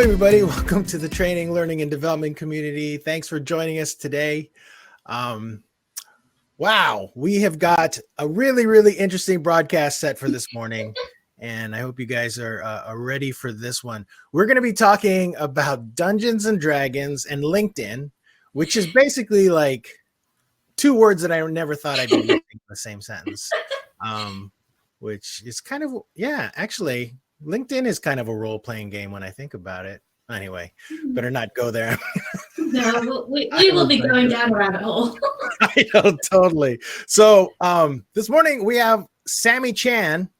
everybody. Welcome to the training, learning, and development community. Thanks for joining us today. Wow, we have got a really, really interesting broadcast set for this morning, and I hope you guys are ready for this one. We're going to be talking about Dungeons and Dragons and LinkedIn, which is basically like two words that I never thought I'd be using in the same sentence, which is kind of, actually, LinkedIn is kind of a role-playing game when I think about it. Anyway, better not go there. No, we will be going down a rabbit hole. I know, totally. So this morning we have Sami Chan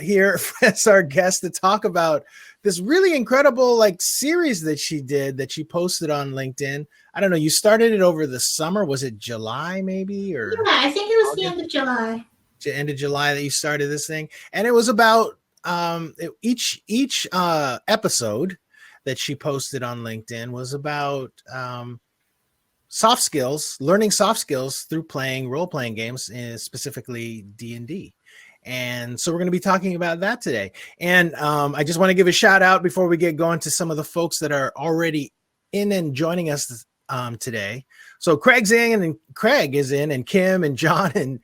here as our guest to talk about this really incredible series that she did that she posted on LinkedIn. I don't know. You started it over the summer. Was it July maybe? Or yeah, I think it was August? The end of July. End of July that you started this thing. And it was about each episode that she posted on LinkedIn was about soft skills, learning soft skills through playing role-playing games, specifically D&D. And so we're going to be talking about that today. And I just want to give a shout out before we get going to some of the folks that are already in and joining us today. So Craig is in, and Kim and John and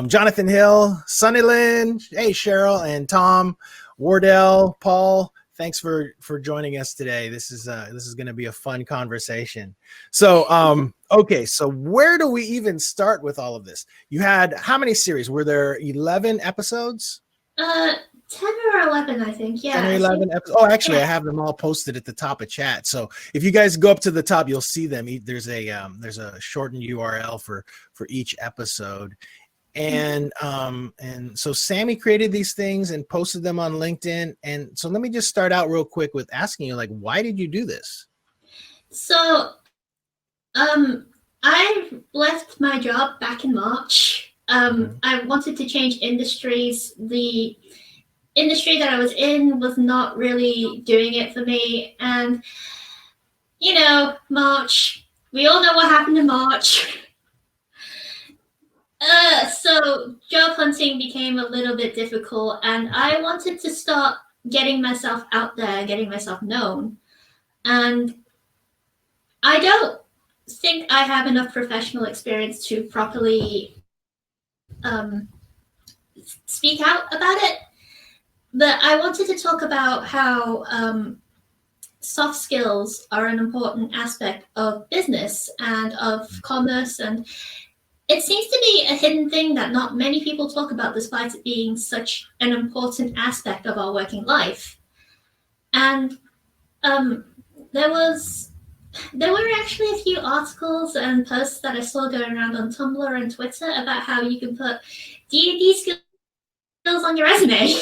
Jonathan Hill, Sunny Lynn, hey Cheryl and Tom, Wardell, Paul. Thanks for joining us today. This is going to be a fun conversation. So, okay. So where do we even start with all of this? You had how many series? Were there 11 episodes? 10 or 11, I think. Yeah. 10 or 11 episodes. Oh, actually, yeah. I have them all posted at the top of chat. So if you guys go up to the top, you'll see them. There's a shortened URL for each episode. And so Sami created these things and posted them on LinkedIn. And so let me just start out real quick with asking you, why did you do this? So I left my job back in March. I wanted to change industries. The industry that I was in was not really doing it for me. And, March, we all know what happened in March. So job hunting became a little bit difficult, and I wanted to start getting myself out there, getting myself known. And I don't think I have enough professional experience to properly speak out about it. But I wanted to talk about how soft skills are an important aspect of business and of commerce, and it seems to be a hidden thing that not many people talk about, despite it being such an important aspect of our working life. And there were actually a few articles and posts that I saw going around on Tumblr and Twitter about how you can put D&D skills on your resume.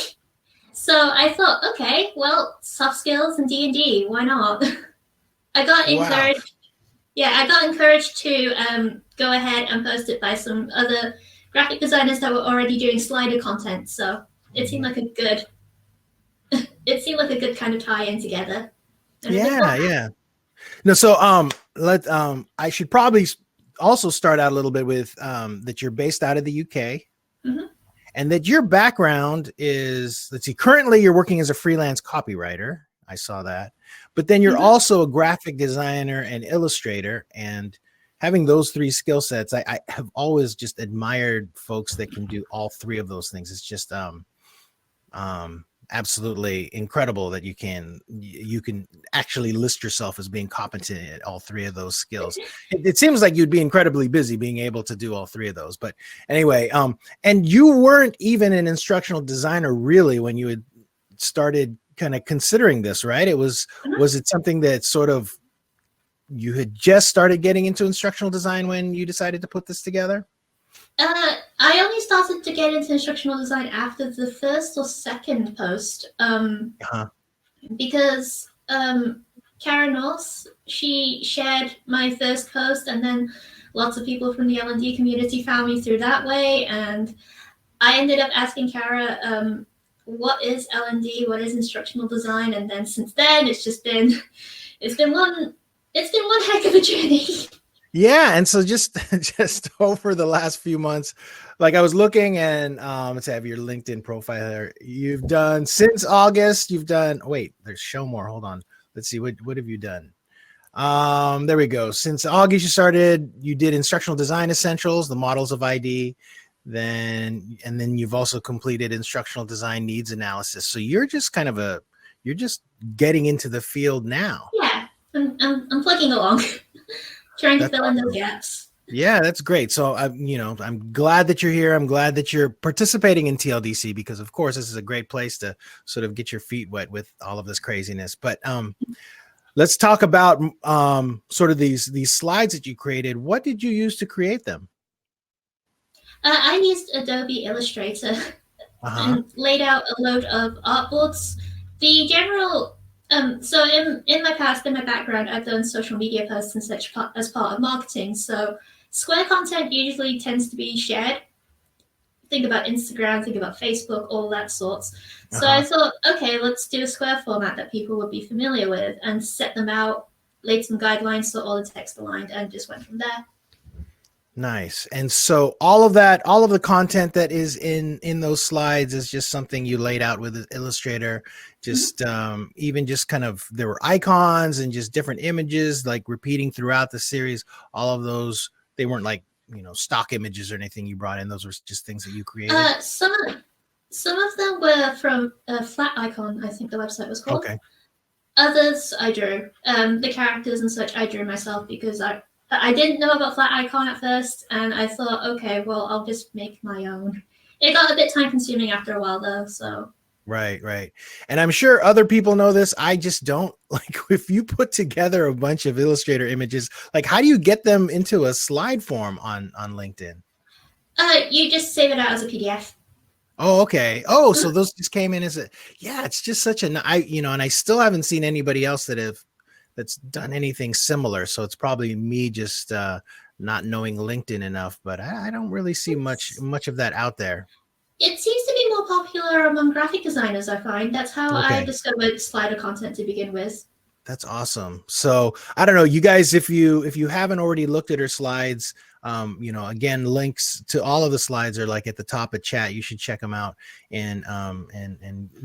So I thought, okay, well, soft skills and D&D, why not? I got encouraged. Wow. Yeah, I got encouraged to go ahead and post it by some other graphic designers that were already doing slider content. So it seemed like a good kind of tie in together. Yeah. No, so I should probably also start out a little bit with that you're based out of the UK, and that your background is, let's see, currently you're working as a freelance copywriter. I saw that. But then you're also a graphic designer and illustrator, and having those three skill sets, I have always just admired folks that can do all three of those things. It's just absolutely incredible that you can actually list yourself as being competent at all three of those skills. It seems like you'd be incredibly busy being able to do all three of those. But anyway, and you weren't even an instructional designer really when you had started kind of considering this, right? Was it something that sort of you had just started getting into instructional design when you decided to put this together? I only started to get into instructional design after the first or second post, because Karen Norse, she shared my first post, and then lots of people from the L&D community found me through that way, and I ended up asking Kara, what is L&D, what is instructional design, and then since then it's been one heck of a journey. Yeah, and so just over the last few months, like I was looking, and let's have your LinkedIn profile there. You've done since August. You've done. Wait, there's show more. Hold on. let's see, what have you done? There we go. Since August you started, you did instructional design essentials, the models of ID, then you've also completed instructional design needs analysis. So you're just you're just getting into the field now. Yeah, I'm plugging along, trying to That's fill in those awesome. gaps. Yeah, that's great. So I'm glad that you're here. I'm glad that you're participating in TLDC because of course this is a great place to sort of get your feet wet with all of this craziness. But let's talk about sort of these slides that you created. What did you use to create them? I used Adobe Illustrator Uh-huh. and laid out a load of artboards. The general, so in my past, in my background, I've done social media posts and such as part of marketing. So square content usually tends to be shared. Think about Instagram, think about Facebook, all that sorts. So Uh-huh. I thought, okay, let's do a square format that people would be familiar with and set them out, laid some guidelines so all the text aligned, and just went from there. Nice. And so all of that, all of the content that is in those slides is just something you laid out with Illustrator. Just even just kind of there were icons and just different images like repeating throughout the series. All of those, they weren't like, stock images or anything you brought in. Those were just things that you created. Some of them were from Flat Icon, I think the website was called. Okay. Others I drew. The characters and such I drew myself because I didn't know about Flat Icon at first, and I thought, okay, well, I'll just make my own. It got a bit time consuming after a while though, so. Right. And I'm sure other people know this. I just don't like if you put together a bunch of Illustrator images, like how do you get them into a slide form on LinkedIn? You just save it out as a PDF. Oh, okay. Oh, so those just came in as yeah, it's just such and I still haven't seen anybody else that's done anything similar. So it's probably me just not knowing LinkedIn enough, but I don't really see much of that out there. It seems to be more popular among graphic designers, I find. That's how I Okay. discovered slider content to begin with. That's awesome. So I don't know, you guys, if you haven't already looked at her slides, again, links to all of the slides are like at the top of chat. You should check them out and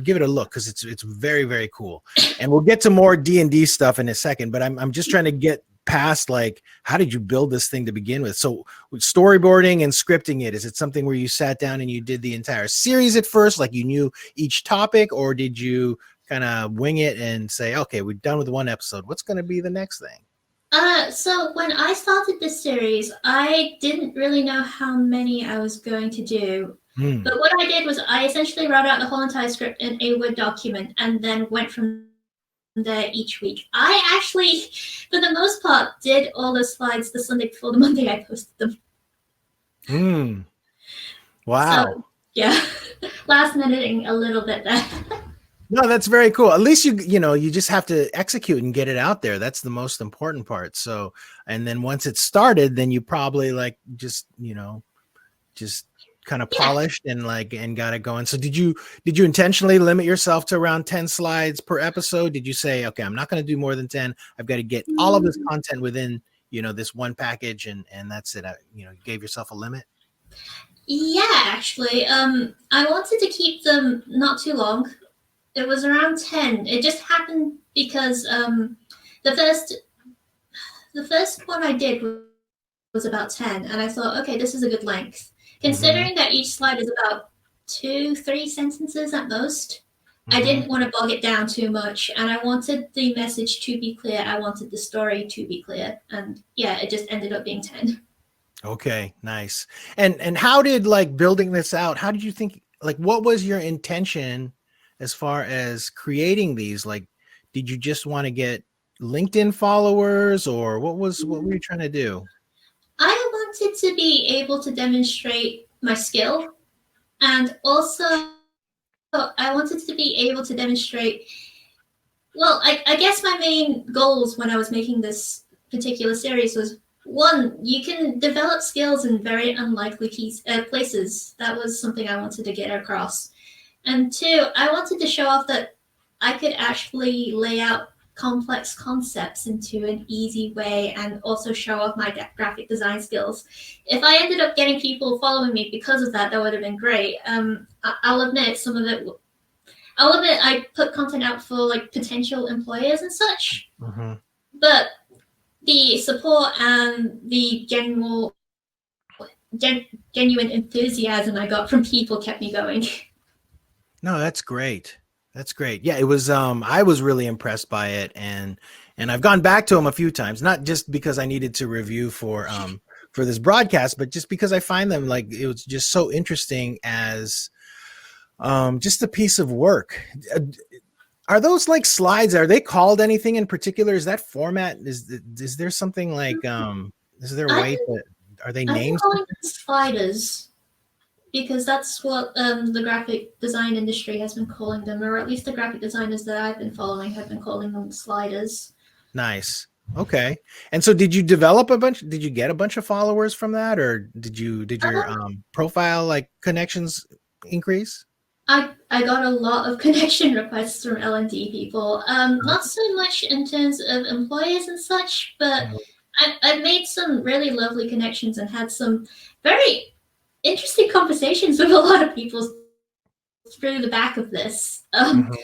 give it a look because it's very, very cool. And we'll get to more D&D stuff in a second, but I'm just trying to get past like how did you build this thing to begin with? So with storyboarding and scripting it, is it something where you sat down and you did the entire series at first, like you knew each topic, or did you kind of wing it and say, okay, we're done with one episode, what's going to be the next thing? So when I started this series, I didn't really know how many I was going to do. But what I did was I essentially wrote out the whole entire script in a Word document and then went from there each week. I actually, for the most part, did all the slides the Sunday before the Monday I posted them. Wow. So, yeah, last minuting a little bit there. No, that's very cool. At least you just have to execute and get it out there. That's the most important part. So, and then once it's started, then you probably like just kind of polished and got it going. So did you intentionally limit yourself to around 10 slides per episode? Did you say, okay, I'm not going to do more than 10. I've got to get all of this content within, this one package and that's it. You gave yourself a limit. Yeah, actually, I wanted to keep them not too long. It was around 10. It just happened because the first one I did was about 10, and I thought, okay, this is a good length. Considering that each slide is about 2-3 sentences at most, I didn't want to bog it down too much, and I wanted the message to be clear. I wanted the story to be clear, and yeah, it just ended up being 10. Okay, nice. And how did like building this out? How did you think? Like, what was your intention as far as creating these? Like, did you just want to get LinkedIn followers, or what were you trying to do? I wanted to be able to demonstrate my skill, and also I wanted to be able to demonstrate. Well, I guess my main goals when I was making this particular series was, one, you can develop skills in very unlikely places. That was something I wanted to get across. And two, I wanted to show off that I could actually lay out complex concepts into an easy way and also show off my graphic design skills. If I ended up getting people following me because of that, that would have been great. I'll admit some of it, I'll admit I put content out for like potential employers and such, Mm-hmm. but the support and the genuine enthusiasm I got from people kept me going. No, that's great. That's great. Yeah, it was I was really impressed by it, and I've gone back to them a few times, not just because I needed to review for this broadcast, but just because I find them like it was just so interesting as just a piece of work. Are those like slides? Are they called anything in particular? Is that format is there something like is there a I've way been, to are they I've been names? calling them spiders because that's what the graphic design industry has been calling them, or at least the graphic designers that I've been following have been calling them sliders. Nice. Okay. And so did you develop a bunch did you get a bunch of followers from that, or did your Um, profile like connections increase? I got a lot of connection requests from L&D people. Uh-huh. Not so much in terms of employers and such, but Mhm. I made some really lovely connections and had some very interesting conversations with a lot of people through the back of this. Mhm.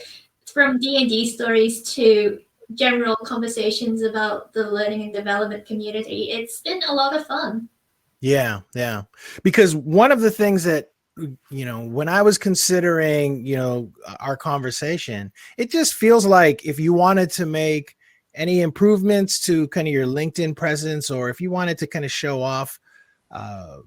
From D&D stories to general conversations about the learning and development community. It's been a lot of fun. Yeah, yeah. Because one of the things that when I was considering, our conversation, it just feels like if you wanted to make any improvements to kind of your LinkedIn presence, or if you wanted to kind of show off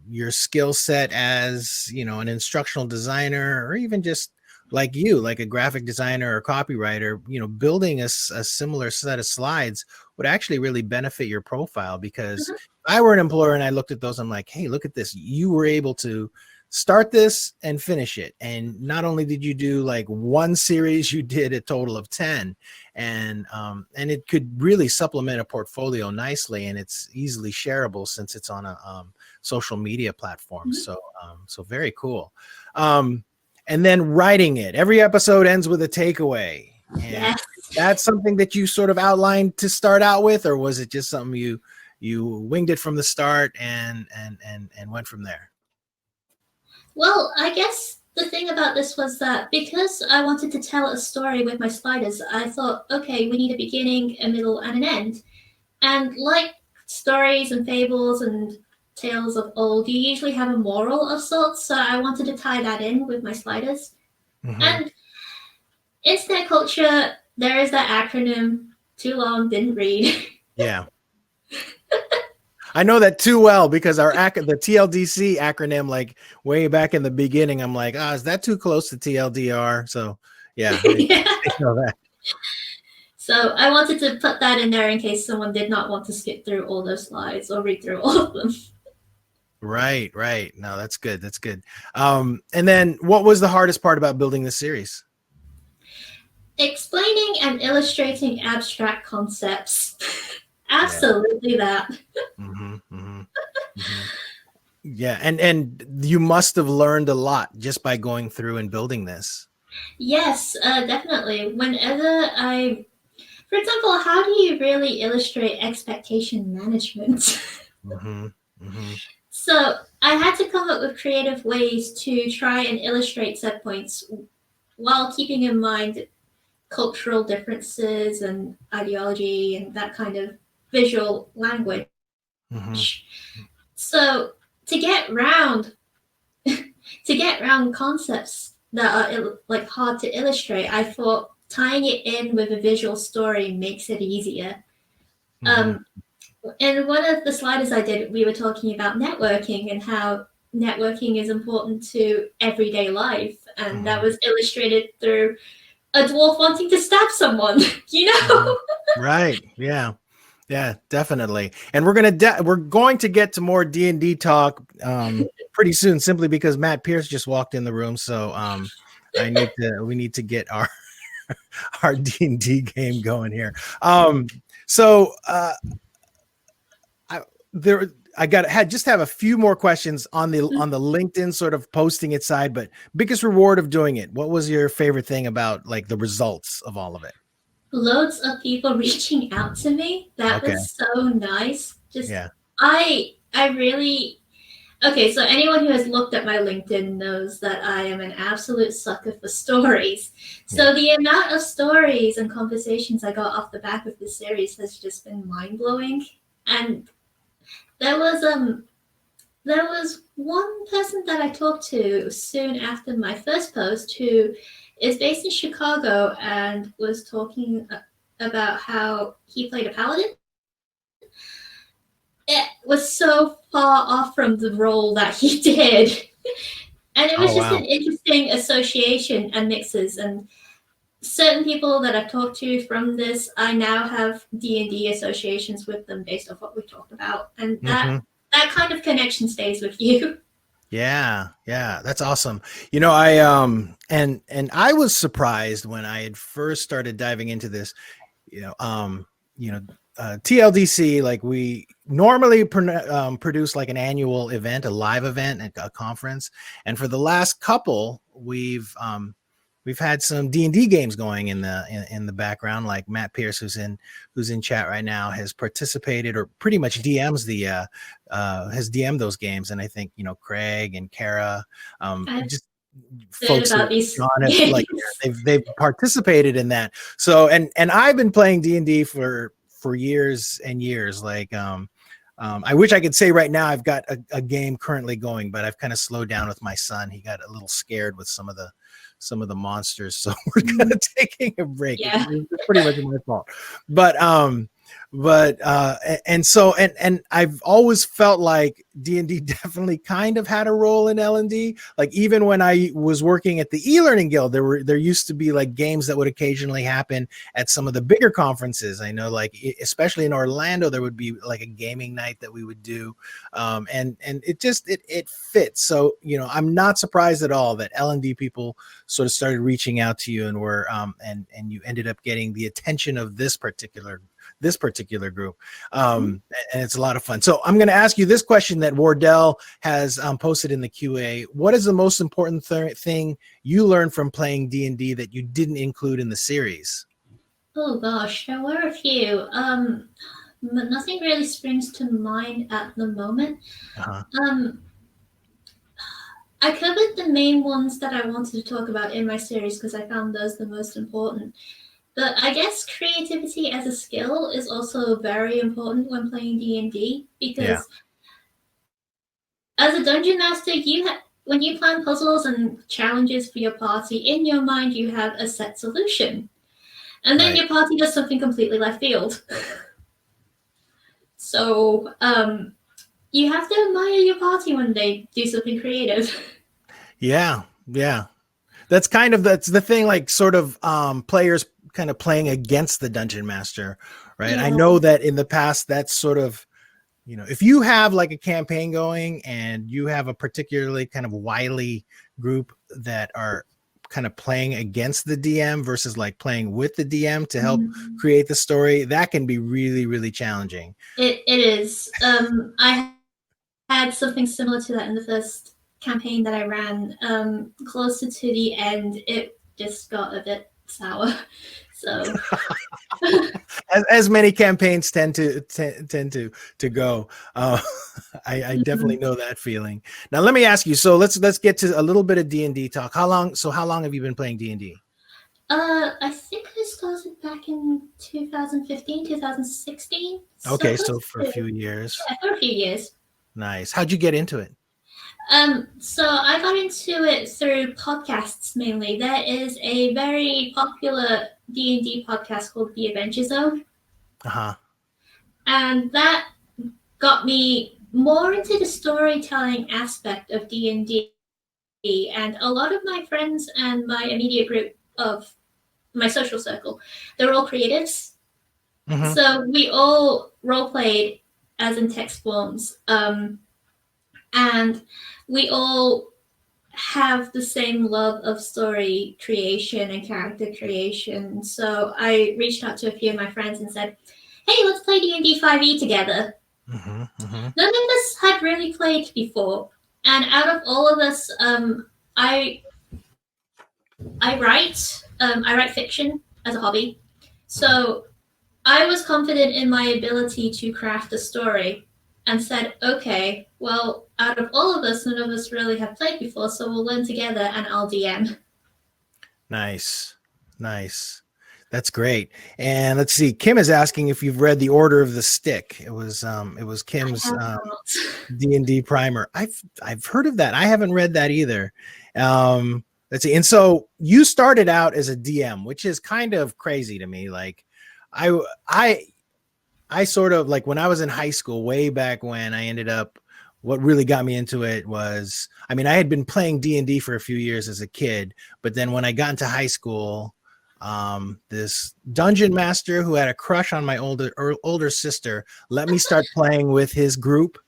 your skill set as, an instructional designer, or even just like a graphic designer or copywriter, building a similar set of slides would actually really benefit your profile. Because Mhm. if I were an employer and I looked at those, I'm like, hey, look at this. You were able to start this and finish it. And not only did you do like one series, you did a total of 10. And it could really supplement a portfolio nicely, and it's easily shareable since it's on a social media platform. Mhm. So very cool. And then writing it. Every episode ends with a takeaway. And Yes. that's something that you sort of outlined to start out with, or was it just something you winged it from the start and went from there? Well, I guess the thing about this was that because I wanted to tell a story with my spiders, I thought, okay, we need a beginning, a middle, and an end. And like stories and fables and tales of old, you usually have a moral of sorts. So I wanted to tie that in with my sliders. Mm-hmm. And internet culture, there is that acronym. Too long, didn't read. Yeah. I know that too well because the TLDC acronym, like way back in the beginning, I'm like, is that too close to TLDR? So yeah, Yeah. I know that. So I wanted to put that in there in case someone did not want to skip through all those slides or read through all of them. Right, right. No, that's good. That's good. And then what was the hardest part about building this series? Explaining and illustrating abstract concepts. Yeah. Absolutely that. Mm-hmm, mm-hmm, mm-hmm. Yeah, and you must have learned a lot just by going through and building this. Yes, definitely. For example, how do you really illustrate expectation management? Mm-hmm, mm-hmm, So I had to come up with creative ways to try and illustrate set points while keeping in mind cultural differences and ideology and that kind of visual language. mm-hmm, So to get round concepts that are like hard to illustrate, I thought tying it in with a visual story makes it easier. mm-hmm, Um, in one of the sliders I did, we were talking about networking and how networking is important to everyday life, and that mm-hmm, was illustrated through a dwarf wanting to stab someone. You mm-hmm. know. Right. Yeah. Yeah, definitely. And we're going to get to more D&D talk pretty soon, simply because Matt Pierce just walked in the room. So we need to get our our D&D game going here. So I there I got had just have a few more questions on the LinkedIn sort of posting it side, but biggest reward of doing it. What was your favorite thing about like the results of all of it? Loads of people reaching out to me. That Okay. was so nice. Just Yeah. I really Okay, so anyone who has looked at my LinkedIn knows that I am an absolute sucker for stories. Yeah. So the amount of stories and conversations I got off the back of this series has just been mind-blowing. And there was one person that I talked to soon after my first post who is based in Chicago and was talking about how he played a paladin. It was so far off from the role that he did. And it was Oh just wow. an interesting association and mixes. And certain people that I've talked to from this, I now have D&D associations with them based off what we talked about. And Mm-hmm. that kind of connection stays with you. Yeah, yeah, that's awesome. I and I was surprised when I had first started diving into this. You know, um, you know, TLDC, like we normally produce like an annual event, a live event, a conference, and for the last couple, we've had some D&D games going in the background. Like Matt Pierce, who's in chat right now, has participated or pretty much has DM'd those games, and I think Craig and Kara, I've just heard folks that about these John have like games. they've participated in that. So and I've been playing D&D for years and years. Like I wish I could say right now I've got a game currently going, but I've kind of slowed down with my son. He got a little scared with some of the monsters, so we're kind of taking a break. Yeah. It's pretty much my fault, but and I've always felt like D&D definitely kind of had a role in L&D. Like even when I was working at the e-learning guild, there used to be like games that would occasionally happen at some of the bigger conferences. I know, like especially in Orlando, there would be like a gaming night that we would do, and it fits. So I'm not surprised at all that L&D people sort of started reaching out to you and were and you ended up getting the attention of this particular group, and it's a lot of fun. So I'm going to ask you this question that Wardell has posted in the QA. What is the most important thing you learned from playing D&D that you didn't include in the series? Oh gosh, there were a few. Nothing really springs to mind at the moment. Uh-huh. I covered the main ones that I wanted to talk about in my series because I found those the most important. But I guess creativity as a skill is also very important when playing D&D Yeah. because as a dungeon master, when you plan puzzles and challenges for your party, in your mind you have a set solution. And then Right. your party does something completely left field. So you have to admire your party when they do something creative. Yeah. Yeah. That's the thing, like sort of players kind of playing against the dungeon master, right? I Yeah. know that in the past that's sort of, if you have like a campaign going and you have a particularly kind of wily group that are kind of playing against the DM versus like playing with the DM to help create the story, that can be really, really challenging. It is. I had something similar to that in the first campaign that I ran. Closer to the end, it just got a bit sour. So as many campaigns tend to go. I definitely know that feeling. Now let me ask you. So let's get to a little bit of D&D talk. How long have you been playing D&D? I think I started back in 2015, 2016. Okay, so for a few years. Yeah, for a few years. Nice. How'd you get into it? So I got into it through podcasts mainly. There is a very popular D&D podcast called The Adventure Zone. Uh-huh. And that got me more into the storytelling aspect of D&D. And a lot of my friends and my immediate group of my social circle, they're all creatives. Mm-hmm. So we all role played as in text forms. And we all have the same love of story creation and character creation. So I reached out to a few of my friends and said, hey, let's play D&D 5e together. Mm-hmm. Mm-hmm. None of us had really played before. And out of all of us, I write fiction as a hobby. So I was confident in my ability to craft a story. and said, okay, well, out of all of us, none of us really have played before, so we'll learn together and I'll DM. Nice. Nice. That's great. And let's see. Kim is asking if you've read The Order of the Stick. It was Kim's D&D primer. I've heard of that. I haven't read that either. Let's see. And so you started out as a DM, which is kind of crazy to me. Like I sort of, like, when I was in high school, way back when, I ended up, what really got me into it was, I mean, I had been playing D&D for a few years as a kid, but then when I got into high school, this dungeon master who had a crush on my older sister let me start playing with his group.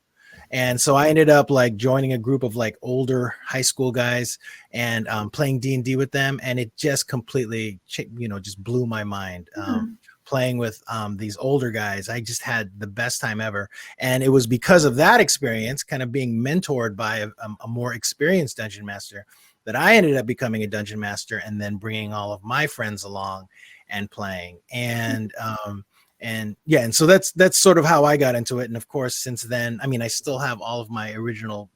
And so I ended up like joining a group of like older high school guys and playing D&D with them. And it just completely, just blew my mind. Playing with these older guys. I just had the best time ever. And it was because of that experience, kind of being mentored by a more experienced dungeon master, that I ended up becoming a dungeon master and then bringing all of my friends along and playing. And so that's sort of how I got into it. And of course, since then, I mean, I still have all of my original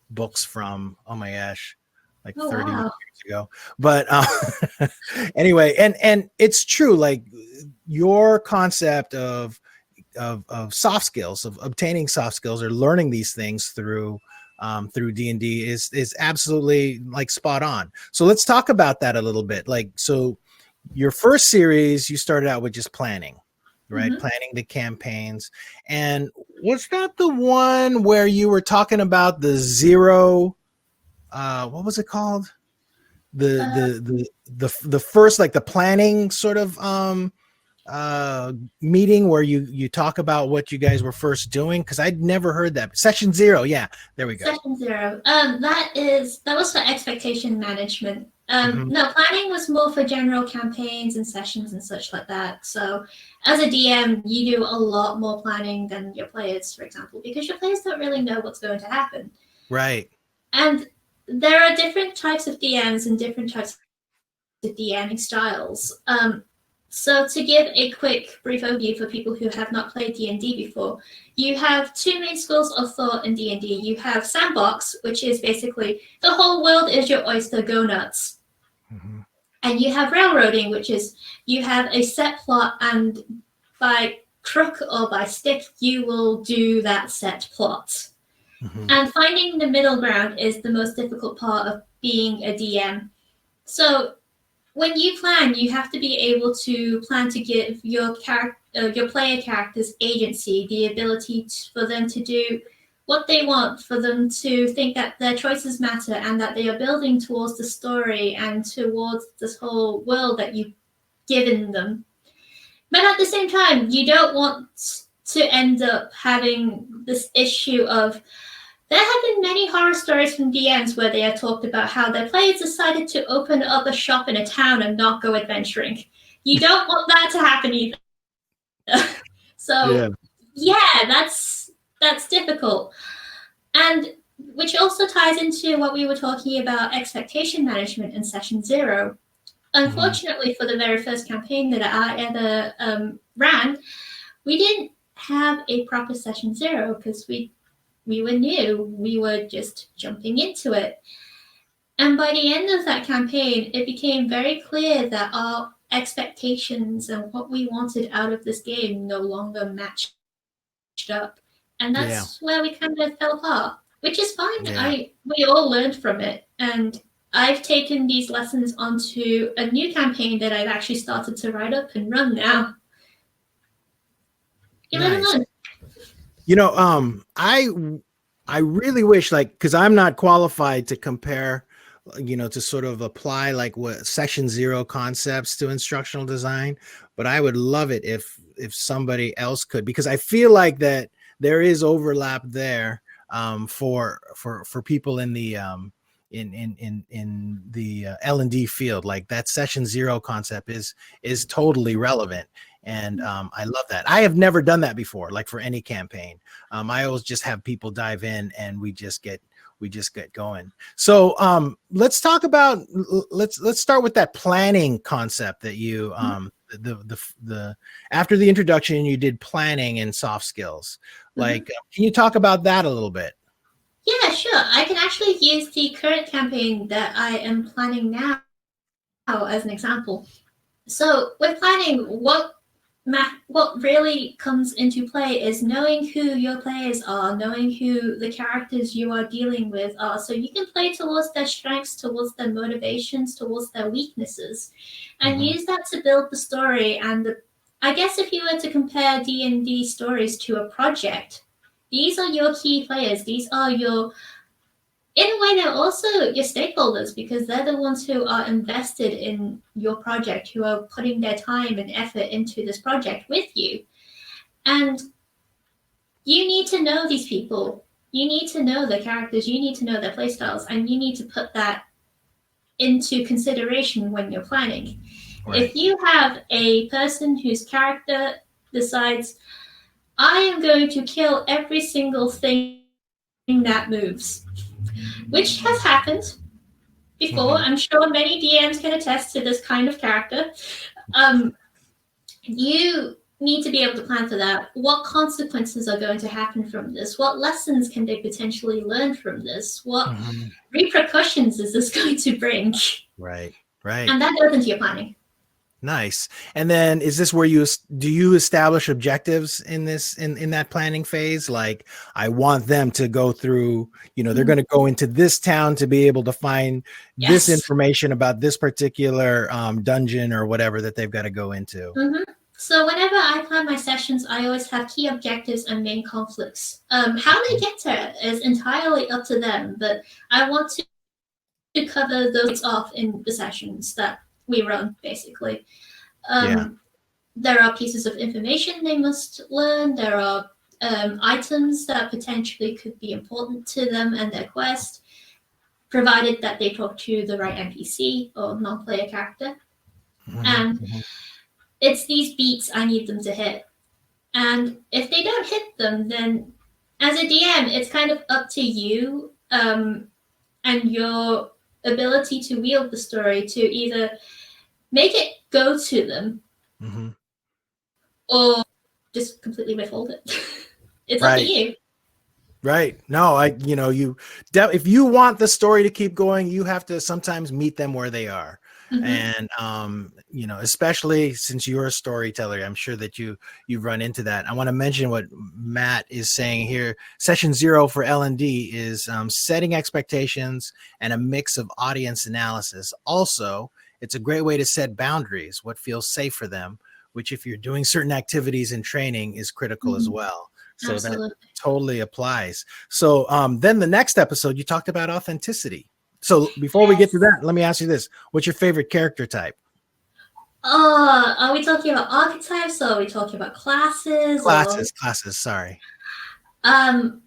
books from, oh my gosh, like 30 years ago. But anyway, and it's true, like your concept of soft skills, of obtaining soft skills or learning these things through D&D is absolutely like spot on. So let's talk about that a little bit. Like, so your first series, you started out with just planning, right? Planning the campaigns. And was that the one where you were talking about the zero, what was it called? The first, like the planning sort of meeting where you talk about what you guys were first doing, because I'd never heard that. Session 0, yeah, there we go. Session 0. That was for expectation management. No, planning was more for general campaigns and sessions and such like that. So as a DM, you do a lot more planning than your players, for example, because your players don't really know what's going to happen. Right. And there are different types of DMs and different types of DMing styles. So to give a quick brief overview for people who have not played D&D before, you have two main schools of thought in D&D. You have sandbox, which is basically the whole world is your oyster, go nuts. And you have railroading, which is you have a set plot, and by crook or by stick, you will do that set plot. And finding the middle ground is the most difficult part of being a DM. So when you plan, you have to be able to plan to give your player characters agency, the ability for them to do what they want, for them to think that their choices matter and that they are building towards the story and towards this whole world that you've given them. But at the same time, you don't want to end up having this issue of, there have been many horror stories from DMs where they are talked about how their players decided to open up a shop in a town and not go adventuring. You don't want that to happen either. So yeah, that's difficult. And which also ties into what we were talking about, expectation management in session 0. Unfortunately, for the very first campaign that I ever ran, we didn't have a proper session 0 because we were new. We were just jumping into it. And by the end of that campaign, it became very clear that our expectations and what we wanted out of this game no longer matched up. And that's where we kind of fell apart, which is fine. We all learned from it. And I've taken these lessons onto a new campaign that I've actually started to write up and run now. Nice. You know, I really wish, like, because I'm not qualified to compare, to sort of apply like what session 0 concepts to instructional design, but I would love it if somebody else could, because I feel like that there is overlap there for people in the in the L&D field. Like that session 0 concept is totally relevant. And I love that. I have never done that before, like for any campaign. I always just have people dive in and we just get going. So let's talk about, let's start with that planning concept that you the after the introduction, you did planning and soft skills. Like, can you talk about that a little bit? Yeah, sure. I can actually use the current campaign that I am planning now as an example. So with planning, what really comes into play is knowing who your players are, knowing who the characters you are dealing with are, so you can play towards their strengths, towards their motivations, towards their weaknesses, and use that to build the story. And I guess if you were to compare D&D stories to a project, these are your key players. These are your, in a way, they're also your stakeholders, because they're the ones who are invested in your project, who are putting their time and effort into this project with you. And you need to know these people. You need to know their characters. You need to know their playstyles, and you need to put that into consideration when you're planning. Right. If you have a person whose character decides, I am going to kill every single thing that moves, which has happened before. I'm sure many DMs can attest to this kind of character. You need to be able to plan for that. What consequences are going to happen from this? What lessons can they potentially learn from this? What repercussions is this going to bring? Right. And that goes into your planning. Nice. And then is this where you establish objectives in this, in that planning phase? Like, I want them to go through, they're going to go into this town to be able to find this information about this particular dungeon or whatever that they've got to go into. So whenever I plan my sessions, I always have key objectives and main conflicts. How they get there is entirely up to them, but I want to cover those off in the sessions that we run, basically. There are pieces of information they must learn. There are items that potentially could be important to them and their quest, provided that they talk to the right NPC or non-player character. And it's these beats I need them to hit. And if they don't hit them, then as a DM, it's kind of up to you and your ability to wield the story to either make it go to them or just completely withhold it. It's up to you. Right. No, if you want the story to keep going, you have to sometimes meet them where they are. And especially since you're a storyteller, I'm sure that you've run into that. I want to mention what Matt is saying here. Session 0 for L&D is setting expectations and a mix of audience analysis. Also, it's a great way to set boundaries, what feels safe for them, which if you're doing certain activities in training is critical as well. So Absolutely. That totally applies. So then the next episode, you talked about authenticity. So before we get to that, let me ask you this. What's your favorite character type? Are we talking about archetypes or are we talking about classes? Classes, sorry. I'm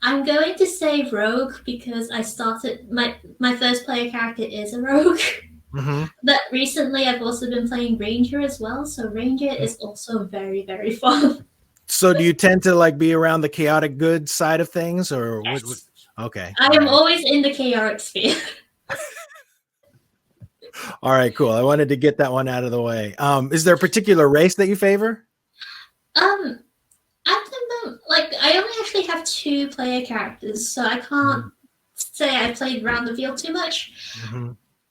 going to say rogue because I started, my first player character is a rogue. But recently I've also been playing ranger as well. So ranger is also very, very fun. So do you tend to be around the chaotic good side of things or yes. what? Okay. I am always in the chaotic sphere. All right, cool. I wanted to get that one out of the way. Is there a particular race that you favor? At the moment, I only actually have 2 player characters, so I can't say I played around the field too much.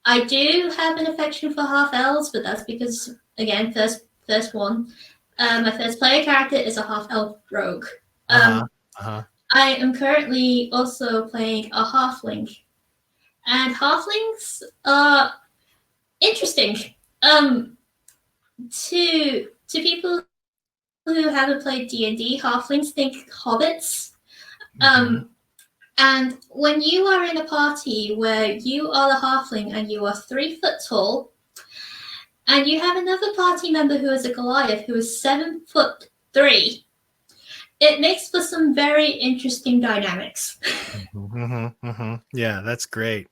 I do have an affection for half elves, but that's because, again, first one. My first player character is a half elf rogue. I am currently also playing a halfling, and halflings are interesting. To people who haven't played D&D, halflings think hobbits. And when you are in a party where you are the halfling and you are 3 foot tall, and you have another party member who is a Goliath who is 7'3", it makes for some very interesting dynamics. Yeah, that's great.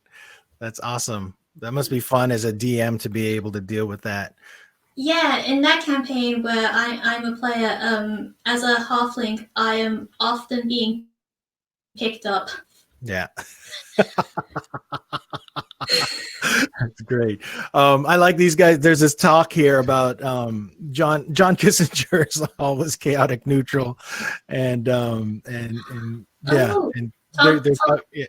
That's awesome. That must be fun as a DM to be able to deal with that. Yeah, in that campaign where I'm a player, as a halfling, I am often being picked up. Yeah. That's great. I like these guys. There's this talk here about John Kissinger is always chaotic neutral, and yeah, Oh, and Tom, there's Tom, yeah,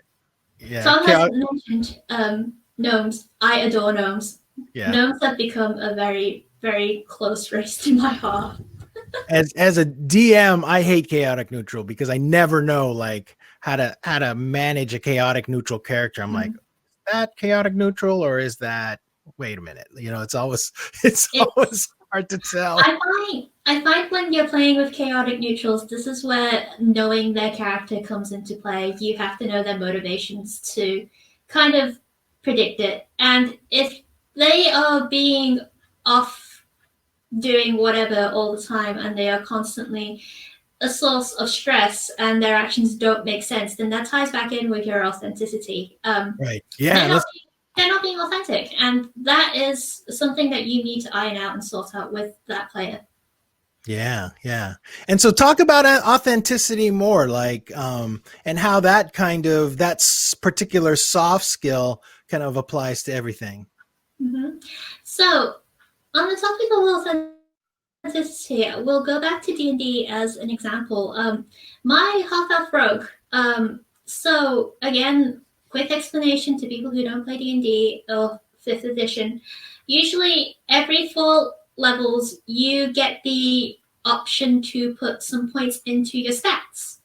yeah, Tom has chaotic, mentioned gnomes. I adore gnomes. yeah. Gnomes have become a very, very close race to my heart. As a DM, I hate chaotic neutral because I never know like how to manage a chaotic neutral character. I'm like, Mm. that chaotic neutral or is that? Wait a minute. You know, it's always it's It's always hard to tell. I find when you're playing with chaotic neutrals, this is where knowing their character comes into play. You have to know their motivations to kind of predict it. And if they are being off doing whatever all the time and they are constantly a source of stress and their actions don't make sense, then that ties back in with your authenticity. Right. They're Yeah. not they're not being authentic, and that is something that you need to iron out and sort out with that player. Yeah, yeah. And so talk about authenticity more, like and how that kind of particular soft skill kind of applies to everything. Mm-hmm. So, on the topic of authenticity, we'll go back to D&D as an example. My half-elf rogue. So again, quick explanation to people who don't play D&D or 5th edition. Usually, every 4 levels, you get the option to put some points into your stats.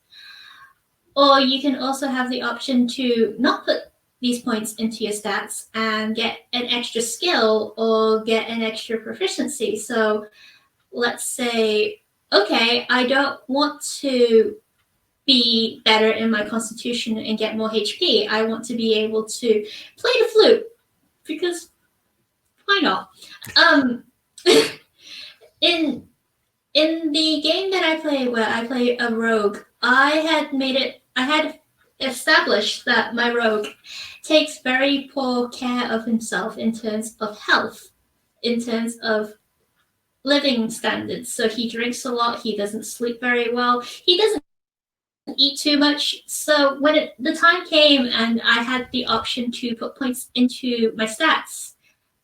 Or you can also have the option to not put these points into your stats and get an extra skill or get an extra proficiency. So let's say, okay, I don't want to be better in my constitution and get more HP. I want to be able to play the flute because why not? Um, in in the game that I play, where I play a rogue, I had established that my rogue takes very poor care of himself in terms of health, in terms of living standards. So he drinks a lot, he doesn't sleep very well, he doesn't eat too much. So when the time came and I had the option to put points into my stats,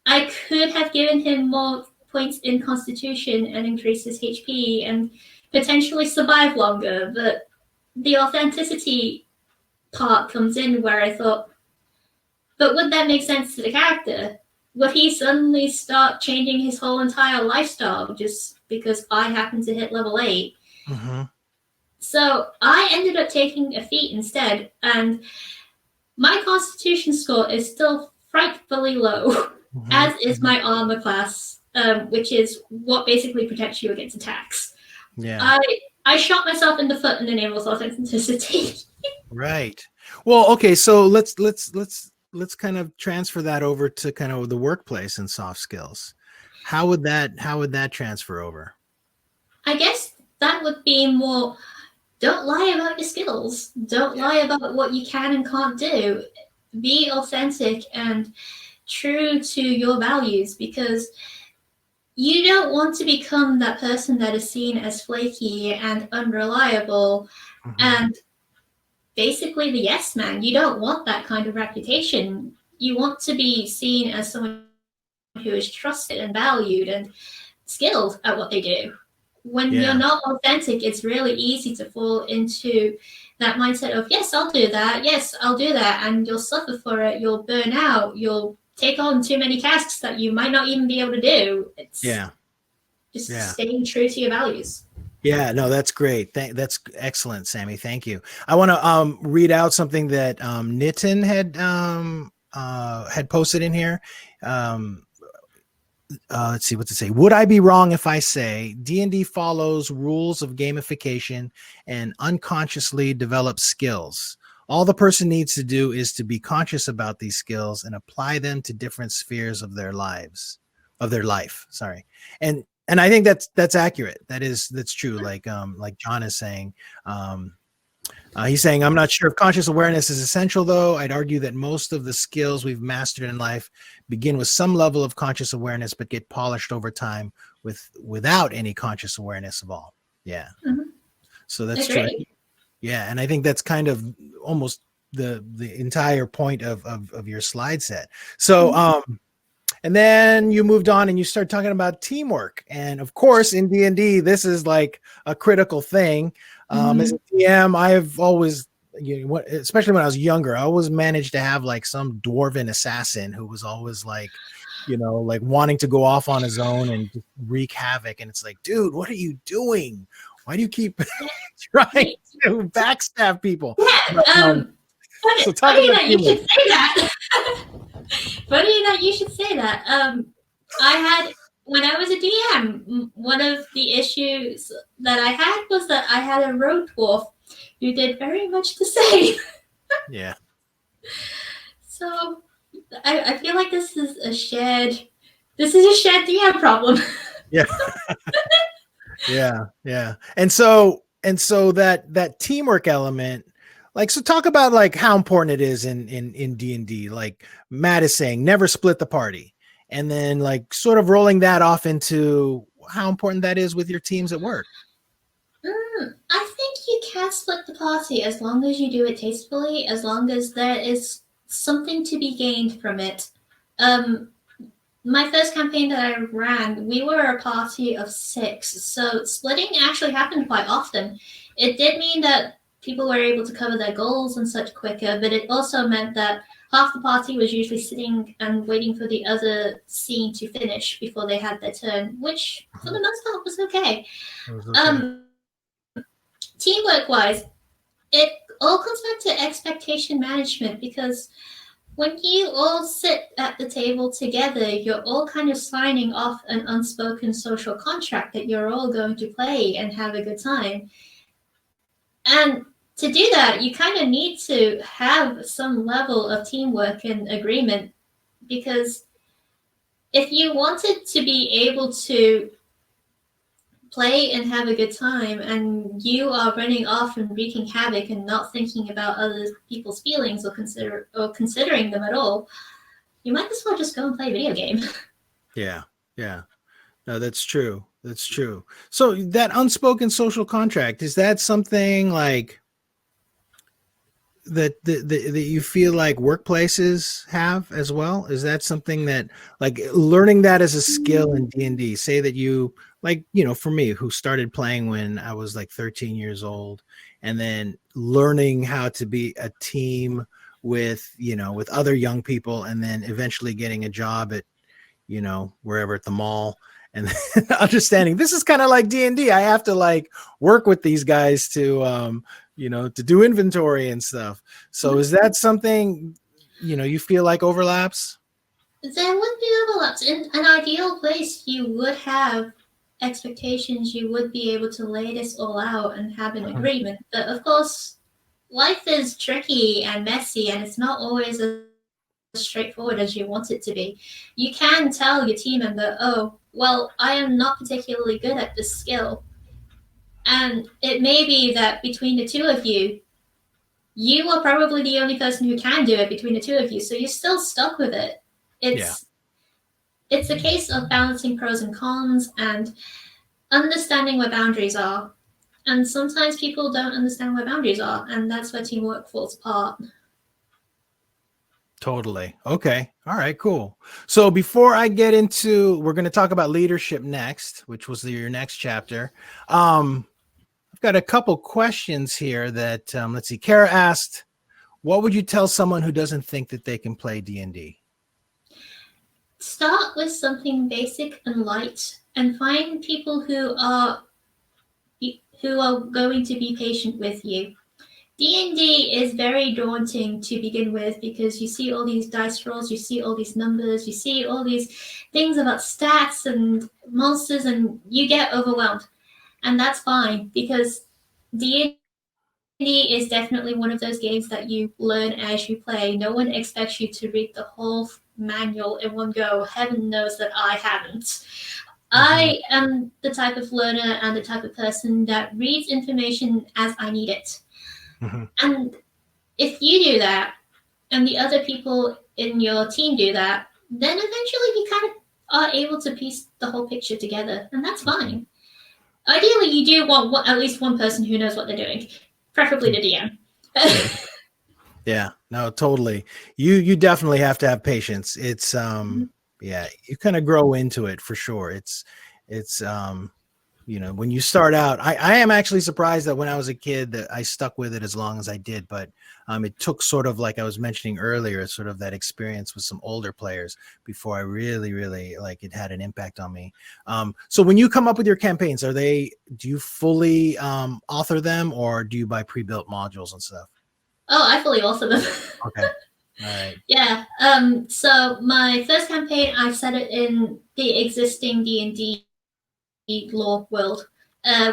I could have given him more points in Constitution and increase his HP and potentially survive longer. But the authenticity part comes in where I thought, but would that make sense to the character? Would he suddenly start changing his whole entire lifestyle just because I happen to hit level 8? Mm-hmm. So I ended up taking a feat instead, and my Constitution score is still frightfully low, Mm-hmm. as is my armor class, which is what basically protects you against attacks. Yeah. I shot myself in the foot in the name of authenticity. Right. Well, okay, so let's kind of transfer that over to kind of the workplace and soft skills. How would that transfer over? I guess that would be more, don't lie about your skills. Don't lie about what you can and can't do. Be authentic and true to your values, because you don't want to become that person that is seen as flaky and unreliable Mm-hmm. and basically the yes man. You don't want that kind of reputation. You want to be seen as someone who is trusted and valued and skilled at what they do. When you're not authentic, it's really easy to fall into that mindset of, yes, I'll do that. Yes, I'll do that. And you'll suffer for it. You'll burn out. You'll take on too many tasks that you might not even be able to do. It's just staying true to your values. Yeah, no, that's great. That's excellent, Sammy. Thank you. I want to read out something that Nitin had posted in here. Let's see what to say. Would I be wrong if I say D&D follows rules of gamification and unconsciously develops skills? All the person needs to do is to be conscious about these skills and apply them to different spheres of their life. Sorry. And I think that's accurate. That's true. Like John is saying, he's saying, I'm not sure if conscious awareness is essential, though. I'd argue that most of the skills we've mastered in life begin with some level of conscious awareness, but get polished over time without any conscious awareness of all. Yeah. Mm-hmm. So that's true. Yeah. And I think that's kind of almost the entire point of your slide set. So and then you moved on and you start talking about teamwork. And of course, in D&D, this is like a critical thing. As a DM, I have always, especially when I was younger, I always managed to have like some dwarven assassin who was always like, like wanting to go off on his own and wreak havoc. And it's like, dude, what are you doing? Why do you keep trying to backstab people? Yeah. So talk funny about that you should say that. Funny that you should say that. I had, when I was a DM, one of the issues that I had was that I had a road dwarf who did very much the same. Yeah. So I feel like this is a shared DM problem. Yeah. Yeah. And so that teamwork element, like, so talk about like how important it is in D&D. Like Matt is saying, never split the party. And then like sort of rolling that off into how important that is with your teams at work. I think you can split the party as long as you do it tastefully, as long as there is something to be gained from it. My first campaign that I ran, we were a party of 6, so splitting actually happened quite often. It did mean that people were able to cover their goals and such quicker, but it also meant that half the party was usually sitting and waiting for the other scene to finish before they had their turn, which for the most part was okay. Teamwork-wise, it all comes back to expectation management, because when you all sit at the table together, you're all kind of signing off an unspoken social contract that you're all going to play and have a good time. And to do that, you kind of need to have some level of teamwork and agreement, because if you wanted to be able to play and have a good time and you are running off and wreaking havoc and not thinking about other people's feelings or considering them at all, you might as well just go and play a video game. Yeah. No, that's true. So that unspoken social contract, is that something like that you feel like workplaces have as well? Is that something that, like, learning that as a skill in D&D, say that you, like, for me, who started playing when I was like 13 years old, and then learning how to be a team with other young people, and then eventually getting a job at, wherever, at the mall, and understanding this is kind of like D&D. I have to like work with these guys to, to do inventory and stuff. So is that something, you feel like overlaps? There would be overlaps. In an ideal place, you would have expectations. You would be able to lay this all out and have an agreement. But of course, life is tricky and messy, and it's not always as straightforward as you want it to be. You can tell your team member, oh, well, I am not particularly good at this skill. And it may be that between the two of you, you are probably the only person who can do it between the two of you. So you're still stuck with it. It's a case of balancing pros and cons and understanding where boundaries are. And sometimes people don't understand where boundaries are, and that's where teamwork falls apart. Totally. Okay. All right, cool. So before I get into, we're going to talk about leadership next, which was your next chapter. I've got a couple questions here that, let's see. Kara asked, what would you tell someone who doesn't think that they can play D&D? Start with something basic and light, and find people who are going to be patient with you. D&D is very daunting to begin with, because you see all these dice rolls, you see all these numbers, you see all these things about stats and monsters, and you get overwhelmed. And that's fine, because D&D is definitely one of those games that you learn as you play. No one expects you to read the whole manual in one go. Heaven knows that I haven't. I am the type of learner and the type of person that reads information as I need it. And if you do that, and the other people in your team do that, then eventually you kind of are able to piece the whole picture together, and that's fine. Ideally, you do want at least one person who knows what they're doing, preferably the DM. Yeah, no, totally. You definitely have to have patience. It's Mhm. yeah, you kind of grow into it for sure. It's when you start out, I am actually surprised that when I was a kid that I stuck with it as long as I did, but it took sort of like I was mentioning earlier, sort of that experience with some older players before I really, really like it had an impact on me. So when you come up with your campaigns, do you fully author them or do you buy pre-built modules and stuff? Oh, I fully author them. Okay. All right. Yeah. So my first campaign, I set it in the existing D&D lore world,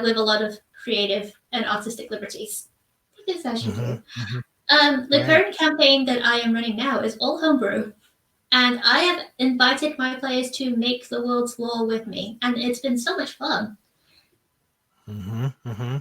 with a lot of creative and artistic liberties, because as you Mm-hmm, do. mm-hmm. The Right. current campaign that I am running now is all homebrew, and I have invited my players to make the world's lore with me, and it's been so much fun. Mm-hmm, mm-hmm.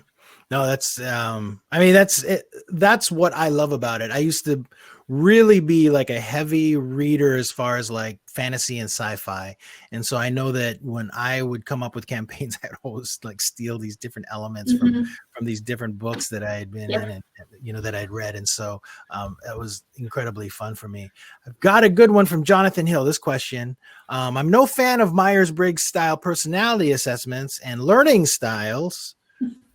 No, that's I mean that's it, that's what I love about it. I used to really be like a heavy reader as far as like fantasy and sci-fi. And so I know that when I would come up with campaigns, I'd always like steal these different elements Mm-hmm. from these different books that I had been in Yep. and that I'd read. And so that was incredibly fun for me. I've got a good one from Jonathan Hill. This question. I'm no fan of Myers-Briggs style personality assessments and learning styles.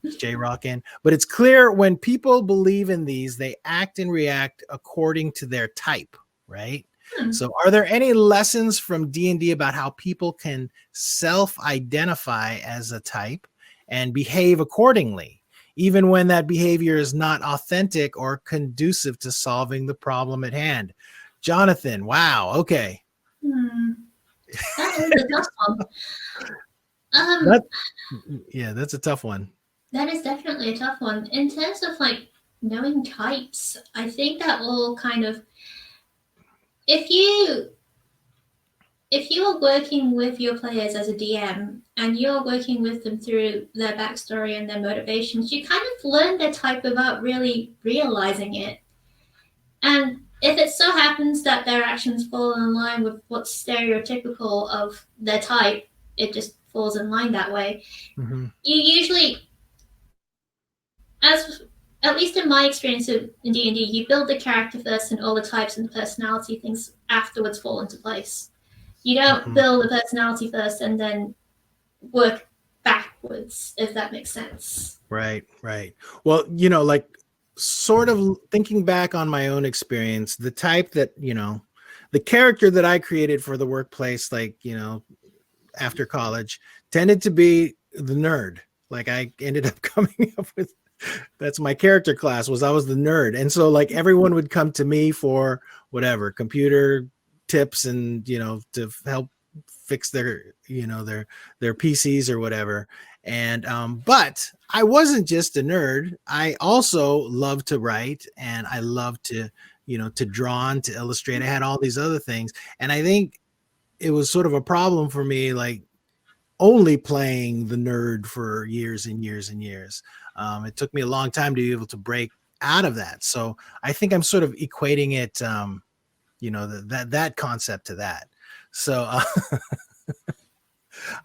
It's J Rockin. But it's clear when people believe in these, they act and react according to their type, right? Hmm. So are there any lessons from D&D about how people can self-identify as a type and behave accordingly, even when that behavior is not authentic or conducive to solving the problem at hand? Jonathan, wow, okay. Hmm. That is a tough one. That, Um, yeah, that's a tough one. that is definitely a tough one. In terms of like knowing types, I think that all kind of, if you if you are working with your players as a DM and you're working with them through their backstory and their motivations, you kind of learn their type without really realizing it. And if it so happens that their actions fall in line with what's stereotypical of their type, it just falls in line that way. Mhm. You usually, as at least in my experience in D&D, you build the character first and all the types and personality things afterwards fall into place. You don't Mhm. build the personality first and then work backwards, if that makes sense. Right, right. Well, like sort of thinking back on my own experience, the type that, the character that I created for the workplace, like, after college tended to be the nerd. Like I ended up coming up with that's my character class was I was the nerd. And so like everyone would come to me for whatever computer tips and to help fix their PCs or whatever. And but I wasn't just a nerd. I also loved to write and I loved to draw and to illustrate. I had all these other things. And I think it was sort of a problem for me, like only playing the nerd for years and years and years. It took me a long time to be able to break out of that. So I think I'm sort of equating it, that concept to that. So,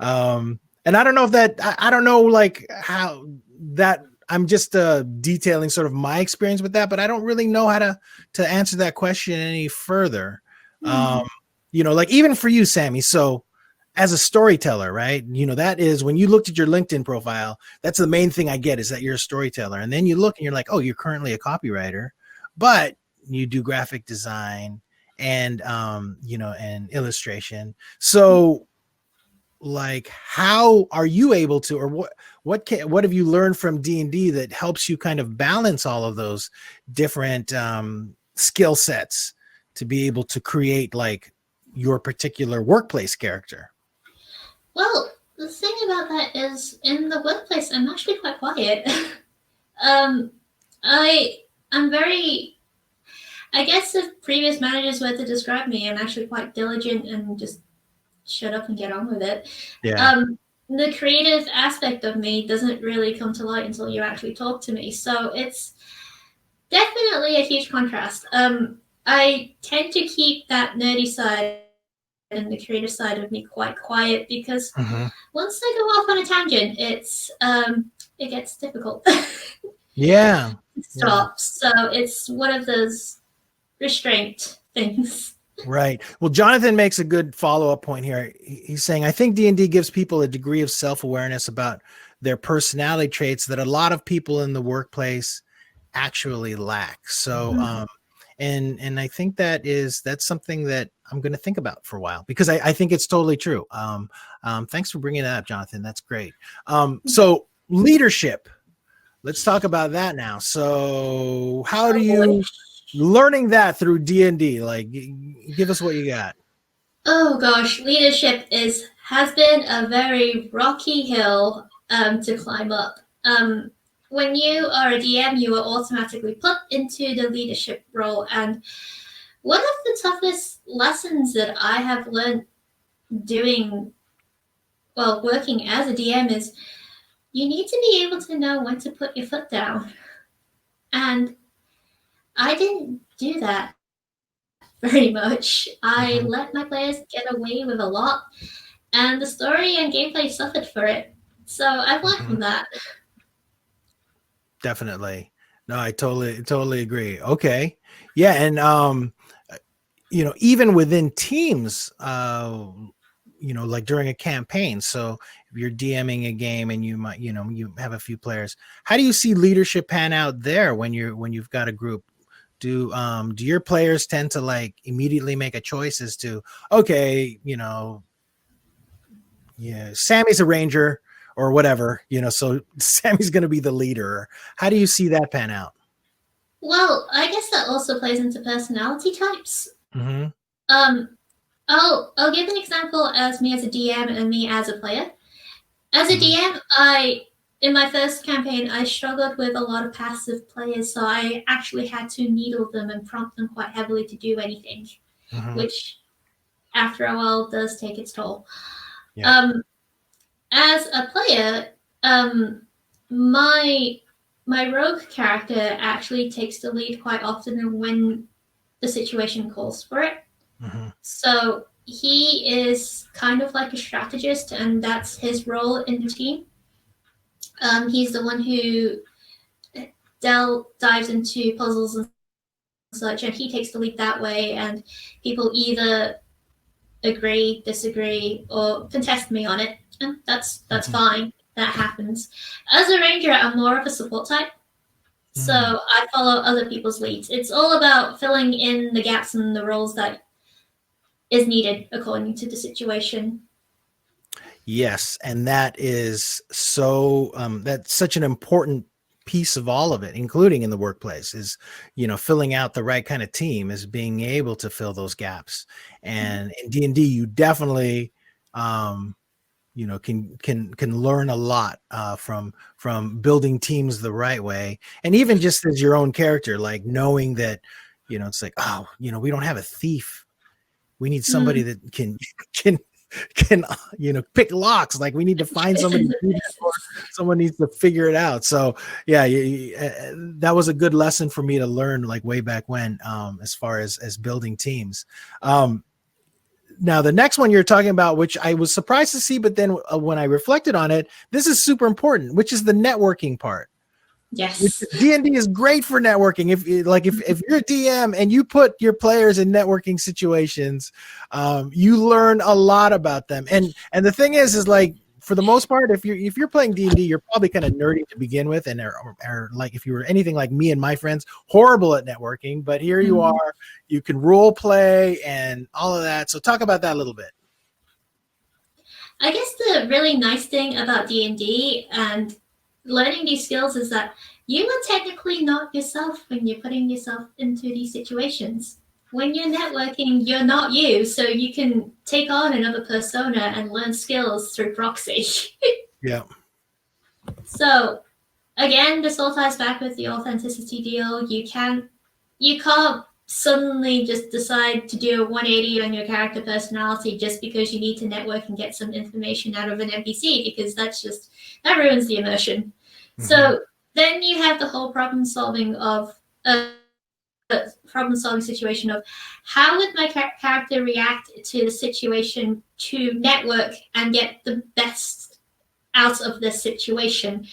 and I don't know if I don't know like how that I'm just detailing sort of my experience with that, but I don't really know how to answer that question any further. Um, Hmm. like even for you, Sammy. So as a storyteller, right? That is when you looked at your LinkedIn profile, that's the main thing I get is that you're a storyteller. And then you look and you're like, oh, you're currently a copywriter, but you do graphic design and and illustration. So like how are you able to or what have you learned from D&D that helps you kind of balance all of those different skill sets to be able to create like your particular workplace character? Well, the thing about that is, in the workplace, I'm actually quite quiet. um, I I'm very. I guess if previous managers were to describe me, I'm actually quite diligent and just shut up and get on with it. Yeah. Um, the creative aspect of me doesn't really come to light until you actually talk to me. So it's definitely a huge contrast. I tend to keep that nerdy side and the creative side of me quite quiet because Mm-hmm. once I go off on a tangent, it gets difficult. Yeah. It Yeah. stops. So it's one of those. restraint things. Right. Well, Jonathan makes a good follow-up point here. He's saying, I think D&D gives people a degree of self-awareness about their personality traits that a lot of people in the workplace actually lack. So, and I think that's something that I'm going to think about for a while, because I think it's totally true. Thanks for bringing that up, Jonathan. That's great. So leadership, let's talk about that now. So how do you learning that through D&D? Like, give us what you got. Oh gosh, leadership has been a very rocky hill to climb up. When you are a DM, you are automatically put into the leadership role, and one of the toughest lessons that I have learned working as a DM is you need to be able to know when to put your foot down. And I didn't do that very much. I let my players get away with a lot, and the story and gameplay suffered for it. So I've learned from that. Definitely. No, I totally agree. Okay. Yeah. And, even within teams, like during a campaign. So if you're DMing a game and you might, you have a few players, how do you see leadership pan out there when you've got a group? Do your players tend to like immediately make a choice as to, okay, Sammy's a ranger or whatever, so Sammy's going to be the leader? How do you see that pan out? Well, I guess that also plays into personality types. Mm-hmm. I'll give an example as me as a DM and me as a player. As a DM, in my first campaign, I struggled with a lot of passive players, so I actually had to needle them and prompt them quite heavily to do anything, which after a while does take its toll. Yeah. As a player, my rogue character actually takes the lead quite often when the situation calls for it. So he is kind of like a strategist, and that's his role in the team. He's the one who dives into puzzles and such, and he takes the lead that way, and people either agree, disagree, or contest me on it, and that's fine. That happens. As a ranger, I'm more of a support type, so I follow other people's leads. It's all about filling in the gaps and the roles that is needed according to the situation. Yes, and that is so that's such an important piece of all of it, including in the workplace, is filling out the right kind of team, is being able to fill those gaps. And in D&D, you definitely can learn a lot from building teams the right way. And even just as your own character, like knowing that it's like, oh, we don't have a thief, we need somebody that can pick locks. Like, we need to find somebody to do that, or someone needs to figure it out. So yeah, that was a good lesson for me to learn, like way back when, as far as building teams. Now the next one you're talking about, which I was surprised to see, but then when I reflected on it, this is super important, which is the networking part. Yes. D&D is great for networking. If you're a DM and you put your players in networking situations, you learn a lot about them. And the thing is like, for the most part, if you're playing D&D, you're probably kind of nerdy to begin with, and are like, if you were anything like me and my friends, horrible at networking. But here you are, you can role play and all of that. So talk about that a little bit. I guess the really nice thing about D&D and learning these skills is that you are technically not yourself when you're putting yourself into these situations. When you're networking, you're not you, so you can take on another persona and learn skills through proxy. Yeah. So again, this all ties back with the authenticity deal. You can't suddenly just decide to do a 180 on your character personality just because you need to network and get some information out of an NPC, because that ruins the immersion. So then you have the whole problem solving situation of how would my character react to the situation to network and get the best out of this situation.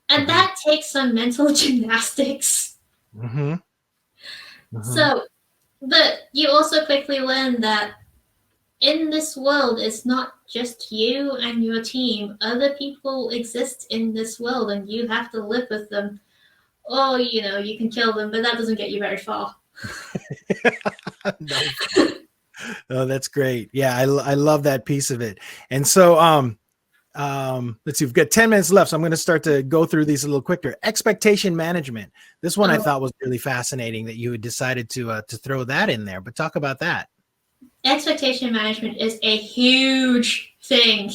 And that takes some mental gymnastics. So But you also quickly learn that in this world, it's not just you and your team. Other people exist in this world, and you have to live with them. Or, you can kill them, but that doesn't get you very far. No. Oh, that's great. Yeah, I love that piece of it. And so let's see, we've got 10 minutes left, so I'm going to start to go through these a little quicker. Expectation management. This one I thought was really fascinating that you had decided to throw that in there, but talk about that. Expectation management is a huge thing